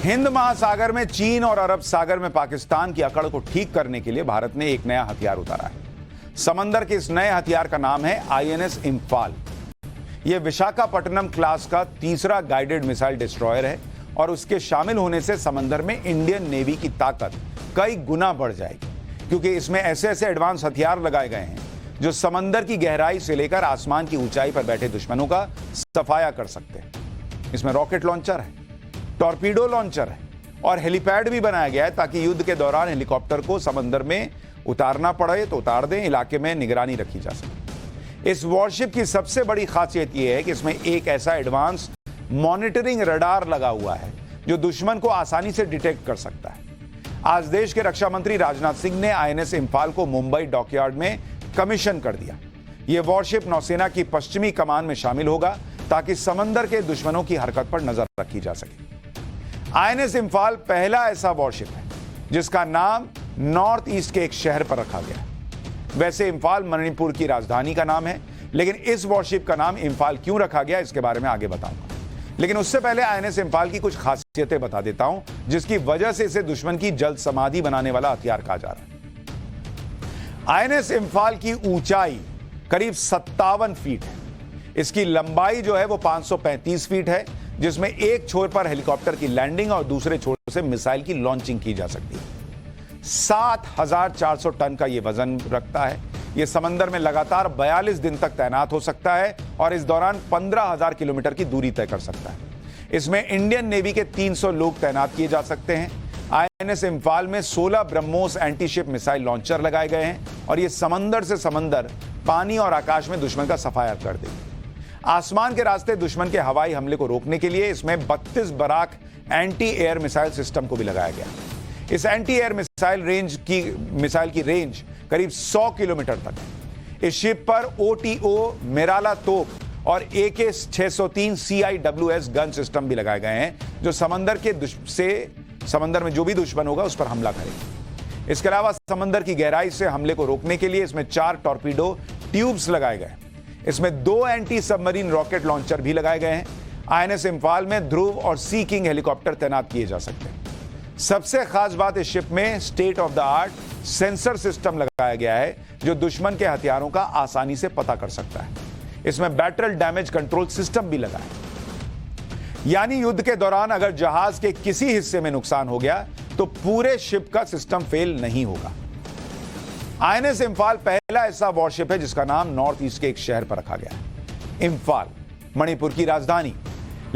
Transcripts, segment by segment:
हिंद महासागर में चीन और अरब सागर में पाकिस्तान की अकड़ को ठीक करने के लिए भारत ने एक नया हथियार उतारा है। समंदर के इस नए हथियार का नाम है आईएनएस इंफाल। यह विशाखापट्टनम क्लास का तीसरा गाइडेड मिसाइल डिस्ट्रॉयर है और उसके शामिल होने से समंदर में इंडियन नेवी की ताकत कई गुना बढ़ जाएगी, क्योंकि इसमें ऐसे ऐसे एडवांस हथियार लगाए गए हैं जो समंदर की गहराई से लेकर आसमान की ऊंचाई पर बैठे दुश्मनों का सफाया कर सकते हैं। इसमें रॉकेट लॉन्चर है, टॉर्पीडो लॉन्चर है और हेलीपैड भी बनाया गया है ताकि युद्ध के दौरान हेलीकॉप्टर को समंदर में उतारना पड़े तो उतार दें, इलाके में निगरानी रखी जा सके। इस वॉरशिप की सबसे बड़ी खासियत यह है कि इसमें एक ऐसा एडवांस मॉनिटरिंग रडार लगा हुआ है जो दुश्मन को आसानी से डिटेक्ट कर सकता है। आज देश के रक्षा मंत्री राजनाथ सिंह ने आईएनएस इंफाल को मुंबई डॉकयार्ड में कमीशन कर दिया। यह वॉरशिप नौसेना की पश्चिमी कमान में शामिल होगा ताकि समंदर के दुश्मनों की हरकत पर नजर रखी जा सके। आईएनएस इंफाल पहला ऐसा वॉरशिप है जिसका नाम नॉर्थ ईस्ट के एक शहर पर रखा गया है। वैसे इंफाल मणिपुर की राजधानी का नाम है, लेकिन इस वॉरशिप का नाम इंफाल क्यों रखा गया इसके बारे में आगे बताऊंगा। लेकिन उससे पहले आईएनएस इंफाल की कुछ खासियतें बता देता हूं जिसकी वजह से इसे दुश्मन की जल्द समाधि बनाने वाला हथियार कहा जा रहा है। आईएनएस इंफाल की ऊंचाई करीब 57 फीट है। इसकी लंबाई जो है वो 535 फीट है, जिसमें एक छोर पर हेलीकॉप्टर की लैंडिंग और दूसरे छोर से मिसाइल की लॉन्चिंग की जा सकती है। 7400 टन का यह वजन रखता है। यह समंदर में लगातार 42 दिन तक तैनात हो सकता है और इस दौरान 15,000 किलोमीटर की दूरी तय कर सकता है। इसमें इंडियन नेवी के 300 लोग तैनात किए जा सकते हैं। आईएनएस इंफाल में 16 ब्रह्मोस एंटीशिप मिसाइल लॉन्चर लगाए गए हैं और यह समंदर से समंदर, पानी और आकाश में दुश्मन का सफाया कर देंगे। आसमान के रास्ते दुश्मन के हवाई हमले को रोकने के लिए इसमें 32 Barak anti air missile system को भी लगाया गया। इस एंटी एयर मिसाइल की रेंज करीब 100 किलोमीटर तक है। इस शिप पर ओटीओ मिराला तोप और AK-603 CIWS गन सिस्टम भी लगाए गए हैं जो समंदर में जो भी दुश्मन होगा उस पर हमला करेंगे। इसके अलावा समंदर की गहराई से हमले को रोकने के लिए इसमें 4 टॉर्पीडो ट्यूब्स लगाए गए। इसमें 2 एंटी सबमरीन रॉकेट लॉन्चर भी लगाए गए हैं। आईएनएस इंफाल में ध्रुव और सी किंग हेलीकॉप्टर तैनात किए जा सकते हैं। सबसे खास बात, इस शिप में state of the art sensor system लगाया गया है जो दुश्मन के हथियारों का आसानी से पता कर सकता है। इसमें बैटल डैमेज कंट्रोल सिस्टम भी लगा है, यानी युद्ध के दौरान अगर जहाज के किसी हिस्से में नुकसान हो गया तो पूरे शिप का सिस्टम फेल नहीं होगा। आईएनएस इंफाल पहला ऐसा वॉरशिप है जिसका नाम नॉर्थ ईस्ट के एक शहर पर रखा गया है, इंफाल, मणिपुर की राजधानी।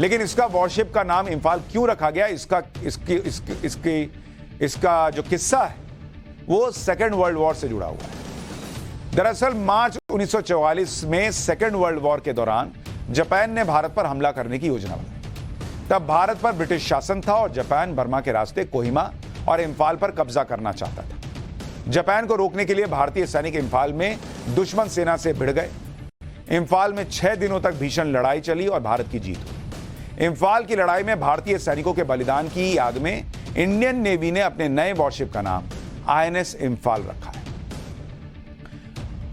लेकिन इसका वॉरशिप का नाम इंफाल क्यों रखा गया, इसका जो किस्सा है वो सेकेंड वर्ल्ड वॉर से जुड़ा हुआ है। दरअसल मार्च 1944 में सेकेंड वर्ल्ड वॉर के दौरान जापान ने भारत पर हमला करने की योजना बनाई। तब भारत पर ब्रिटिश शासन था और जापान बर्मा के रास्ते कोहिमा और इंफाल पर कब्जा करना चाहता था। जापान को रोकने के लिए भारतीय सैनिक इंफाल में दुश्मन सेना से भिड़ गए। इंफाल में 6 दिनों तक भीषण लड़ाई चली और भारत की जीत हुई। इंफाल की लड़ाई में भारतीय सैनिकों के बलिदान की याद में इंडियन नेवी ने अपने नए वॉरशिप का नाम आईएनएस इंफाल रखा है।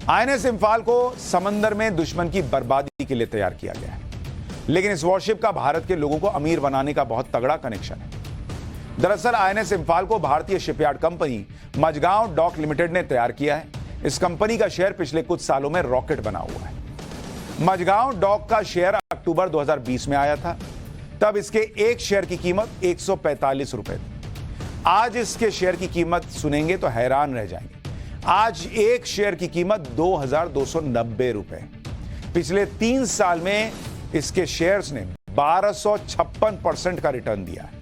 आईएनएस इंफाल को समंदर में दुश्मन की बर्बादी के लिए तैयार किया गया है, लेकिन इस वॉरशिप का भारत के लोगों को अमीर बनाने का बहुत तगड़ा कनेक्शन है। दरअसल आईएनएस इंफाल को भारतीय shipyard company Mazagon dock limited ने तैयार किया है। इस कंपनी का शेयर पिछले कुछ सालों में रॉकेट बना हुआ है। मझगांव डॉक का शेयर अक्टूबर 2020 में आया था। तब इसके एक शेयर की कीमत 145 रुपए थी। आज इसके शेयर की कीमत सुनेंगे तो हैरान रह जाएंगे। आज एक शेयर की कीमत 2,290 रुपए। पिछले 3 साल में इसके शेयर्स ने 1256% का रिटर्न दिया है।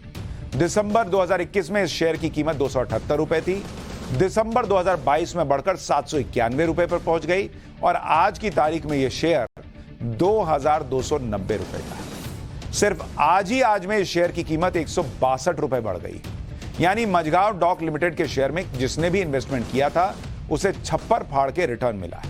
दिसंबर 2021 में इस शेयर की कीमत 278 रुपए थी। दिसंबर 2022 में बढ़कर 791 रुपए पर पहुंच गई और आज की तारीख में यह शेयर 2,290 रुपए का है। सिर्फ आज में इस शेयर की कीमत 162 रुपए बढ़ गई। यानी मझगांव डॉक लिमिटेड के शेयर में जिसने भी इन्वेस्टमेंट किया था उसे छप्पर फाड़ के रिटर्न मिला है।